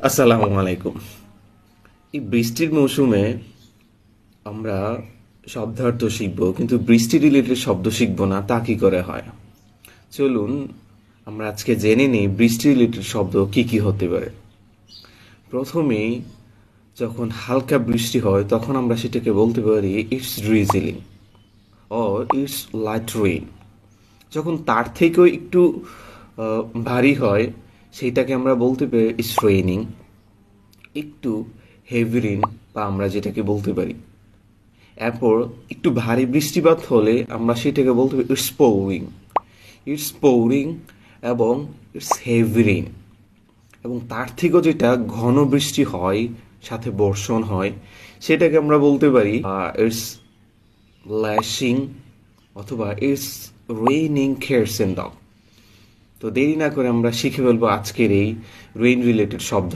আসসালামু আলাইকুম। এই বৃষ্টির মৌসুমে আমরা শব্দার্থ শিখব, কিন্তু বৃষ্টি রিলেটেড শব্দ শিখব না, তা কি করে হয়? চলুন আমরা আজকে জেনে নিই বৃষ্টি রিলেটেড শব্দ কি কি হতে পারে। প্রথমেই যখন হালকা বৃষ্টি হয় তখন আমরা সেটাকে বলতে পারি ইটস ড্রিজলিং ও ইটস লাইট রেইন। যখন তার থেকেও একটু ভারী হয় সেইটাকে আমরা বলতে পারি ইটস রেইনিং। একটু হেভি রেইন বা আমরা যেটাকে বলতে পারি, এরপর একটু ভারী বৃষ্টিপাত হলে আমরা সেটাকে বলতে পারি ইটস পৌরিং এবং ইটস হেভি রেইন। এবং তার থেকেও যেটা ঘন বৃষ্টি হয়, সাথে বর্ষণ হয়, সেটাকে আমরা বলতে পারি ইটস ল্যাশিং অথবা ইটস রেইনিং খেয়ারসেন্ডক। তো দেরি না করে আমরা শিখে ফেলবো আজকের এই রেইন রিলেটেড শব্দ।